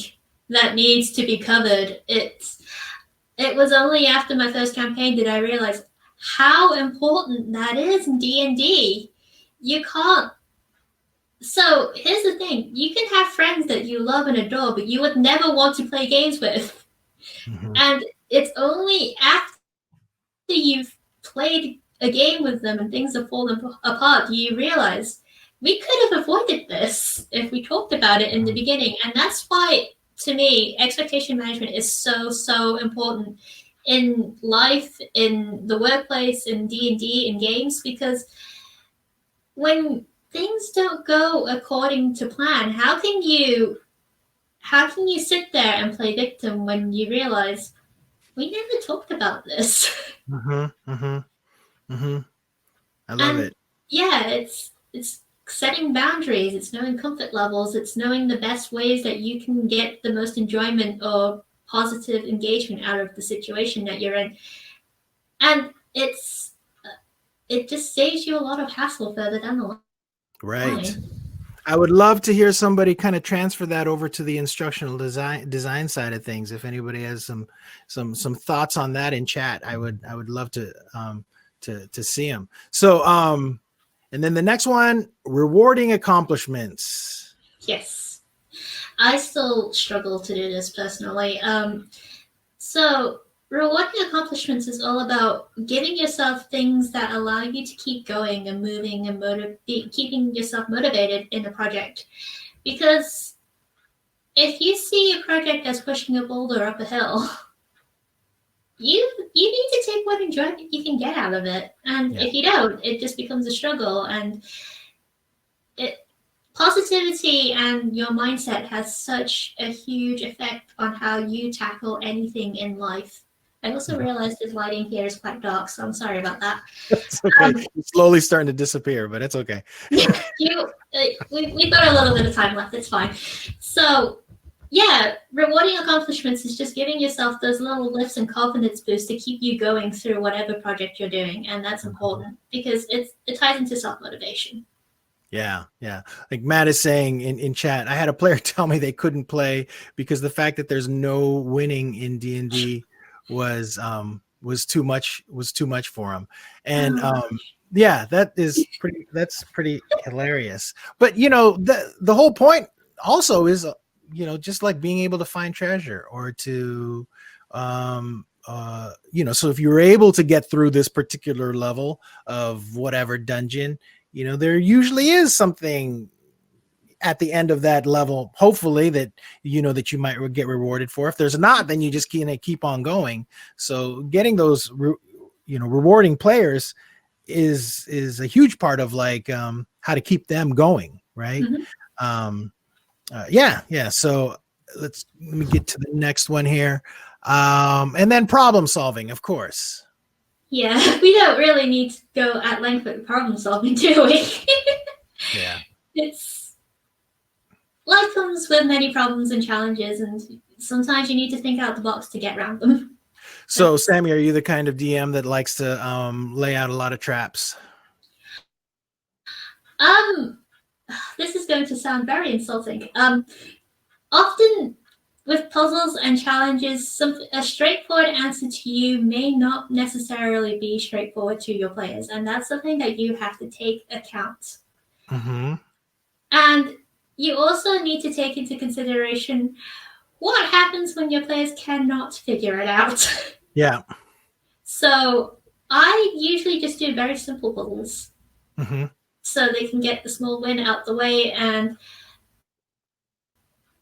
that needs to be covered. It was only after my first campaign did I realize how important that is in D&D. You can't. So here's the thing: you can have friends that you love and adore, but you would never want to play games with. Mm-hmm. And it's only after you've played a game with them and things have fallen apart, you realize we could have avoided this if we talked about it in the beginning. And that's why, to me, expectation management is so important in life, in the workplace, in D&D, in games, because when things don't go according to plan, how can you sit there and play victim when you realize we never talked about this? I love it. Yeah, it's setting boundaries, it's knowing comfort levels, it's knowing the best ways that you can get the most enjoyment or positive engagement out of the situation that you're in. And it just saves you a lot of hassle further down the line. Right. I would love to hear somebody kind of transfer that over to the instructional design side of things. If anybody has some thoughts on that in chat, I would love to see them. So and then the next one, rewarding accomplishments. Yes, I still struggle to do this personally. So rewarding accomplishments is all about giving yourself things that allow you to keep going and moving and keeping yourself motivated in a project. Because if you see a project as pushing a boulder up a hill, you need to take what enjoyment you can get out of it. And if you don't, it just becomes a struggle. And positivity and your mindset has such a huge effect on how you tackle anything in life. I also realized this lighting here is quite dark, so I'm sorry about that. It's okay. It's slowly starting to disappear, but it's okay. We've got a little bit of time left. It's fine. So, yeah, rewarding accomplishments is just giving yourself those little lifts and confidence boosts to keep you going through whatever project you're doing, and that's important because it ties into self-motivation. Yeah. Like Matt is saying in chat, I had a player tell me they couldn't play because the fact that there's no winning in D&D was too much for him. And that's pretty hilarious. But the whole point also is just like being able to find treasure or to so if you're able to get through this particular level of whatever dungeon, there usually is something at the end of that level, hopefully that you might get rewarded for. If there's not, then you just keep on going. So getting those rewarding players is a huge part of like how to keep them going, right? So let me get to the next one here, and then problem solving, of course. Yeah, we don't really need to go at length with problem solving, do we? Yeah. Life comes with many problems and challenges, and sometimes you need to think out the box to get around them. So, Sami, are you the kind of DM that likes to lay out a lot of traps? This is going to sound very insulting. Often with puzzles and challenges, a straightforward answer to you may not necessarily be straightforward to your players, and that's something that you have to take account. And you also need to take into consideration what happens when your players cannot figure it out. Yeah. So I usually just do very simple puzzles. So they can get the small win out the way, and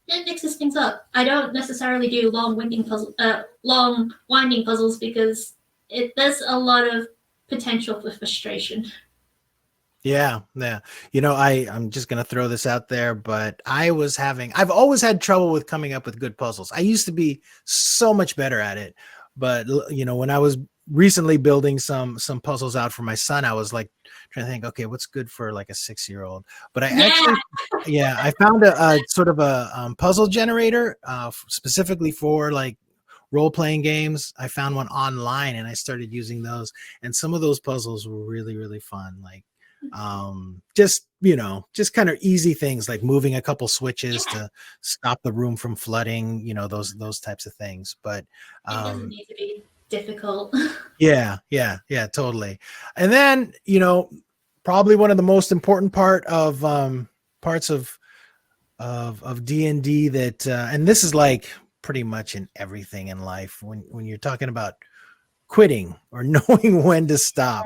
it mixes things up. I don't necessarily do long winding puzzles because there's a lot of potential for frustration. Yeah, yeah. I'm just gonna throw this out there, but I've always had trouble with coming up with good puzzles. I used to be so much better at it, but when I was recently building some puzzles out for my son, I was like trying to think, okay, what's good for like a 6-year-old? But I Yeah, actually, yeah, I found a sort of a puzzle generator specifically for like role playing games. I found one online and I started using those, and some of those puzzles were really, really fun. Like just kind of easy things like moving a couple switches yeah. to stop the room from flooding, those types of things. But It doesn't um need to be difficult. yeah, totally. And then, probably one of the most important parts of D&D that and this is like pretty much in everything in life when you're talking about quitting or knowing when to stop.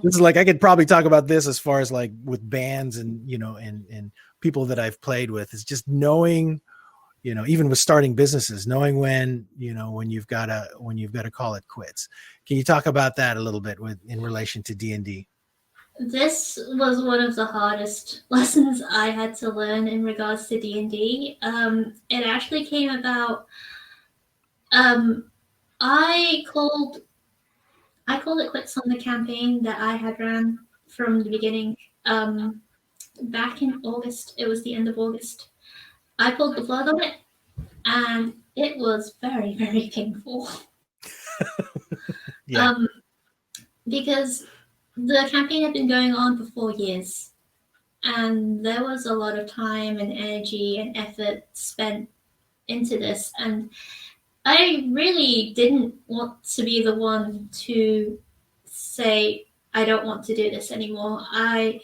This is like I could probably talk about this as far as like with bands and and people that I've played with. It's just knowing, even with starting businesses, knowing when you've got to call it quits. Can you talk about that a little bit with in relation to D&D? This was one of the hardest lessons I had to learn in regards to D&D. It actually came about. Um, I called I called it quits on the campaign that I had ran from the beginning. Um, Back in August, it was the end of August. I pulled the plug on it, and it was very, very painful. Yeah. Um, because the campaign had been going on for 4 years, and there was a lot of time and energy and effort spent into this, and I really didn't want to be the one to say I don't want to do this anymore. I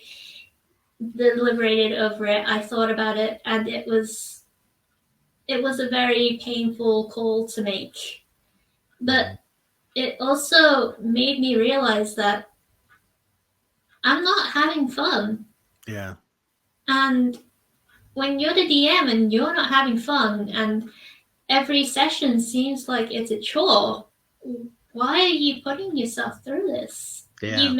deliberated over it, I thought about it, and it was a very painful call to make. But it also made me realize that I'm not having fun. Yeah. And when you're the DM and you're not having fun, and every session seems like it's a chore, why are you putting yourself through this? Yeah. You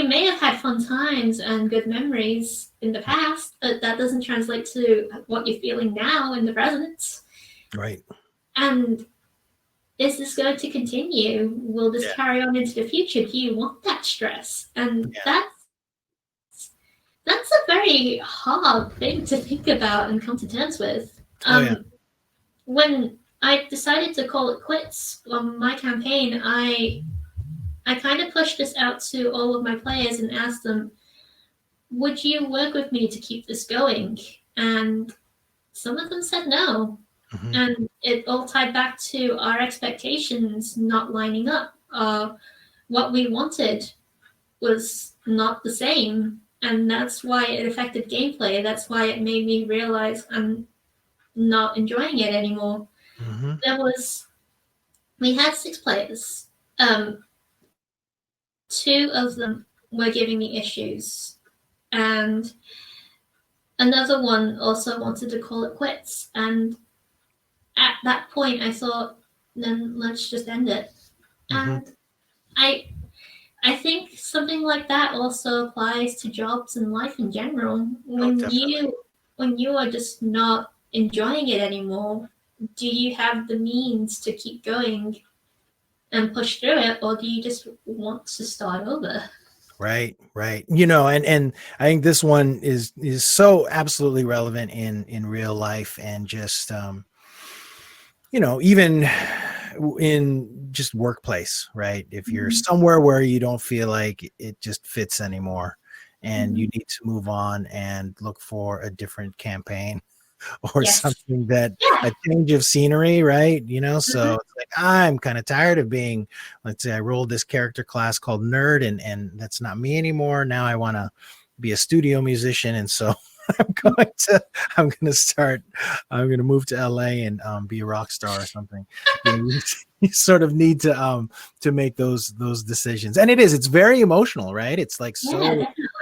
may have had fun times and good memories in the past, but that doesn't translate to what you're feeling now in the present. Right. And is this going to continue? Will this Yeah. carry on into the future? Do you want that stress? And Yeah. that's a very hard thing to think about and come to terms with. Oh yeah. When I decided to call it quits on my campaign, I kind of pushed this out to all of my players and asked them, would you work with me to keep this going? And some of them said no. Mm-hmm. And it all tied back to our expectations not lining up. What we wanted was not the same. And that's why it affected gameplay. That's why it made me realize I'm not enjoying it anymore. Mm-hmm. We had 6 players. Um, Two of them were giving me issues. And another one also wanted to call it quits. And at that point, I thought, then let's just end it. Mm-hmm. And I I think something like that also applies to jobs and life in general. Oh, definitely. When you are just not enjoying it anymore, do you have the means to keep going and push through it, or do you just want to start over? Right, right. And I think this one is so absolutely relevant in real life, and just even in just workplace, right? If you're Mhm. somewhere where you don't feel like it just fits anymore and you Mhm. need to move on and look for a different campaign or Yes. something, that Yeah. a change of scenery, right? So Mhm. it's like I'm kind of tired of being, let's say I rolled this character class called nerd, and that's not me anymore. Now I want to be a studio musician, and so I'm going to I'm going to start I'm going to move to LA and be a rock star or something. You sort of need to make those decisions, and it's very emotional, right? It's like Yeah, so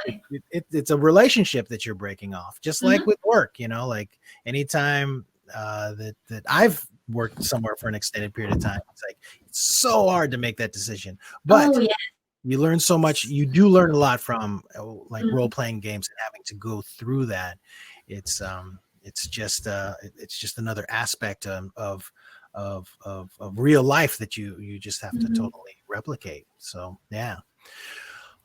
definitely. it's a relationship that you're breaking off, just like Mhm. with work, like anytime that I've worked somewhere for an extended period of time, it's like it's so hard to make that decision. But Oh, yeah. You learn so much. You do learn a lot from like Mm. role-playing games and having to go through that. It's just another aspect of real life that you just have to totally replicate. So yeah.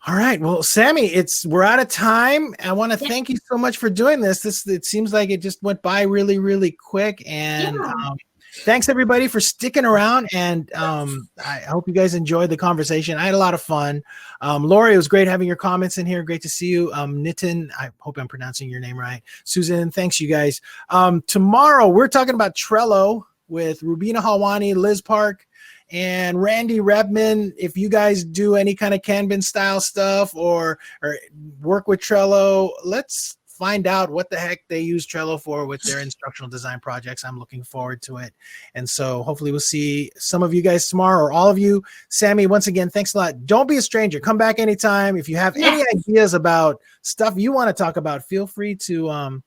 All right. Well, Sami, we're out of time. I want to thank you so much for doing this. It seems like it just went by really, really quick. And thanks everybody for sticking around. And I hope you guys enjoyed the conversation. I had a lot of fun. Lori, it was great having your comments in here. Great to see you. Nitin, I hope I'm pronouncing your name right. Susan, thanks you guys. Tomorrow we're talking about Trello with Rubina Halwani, Liz Park, and Randy Rebman. If you guys do any kind of Kanban style stuff or work with Trello, let's find out what the heck they use Trello for with their instructional design projects. I'm looking forward to it. And so hopefully we'll see some of you guys tomorrow, or all of you. Sami, once again, thanks a lot. Don't be a stranger. Come back anytime. If you have any ideas about stuff you want to talk about, feel free to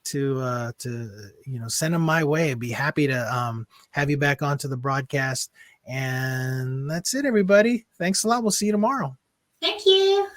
send them my way. I'd be happy to have you back onto the broadcast. And that's it, everybody. Thanks a lot. We'll see you tomorrow. Thank you.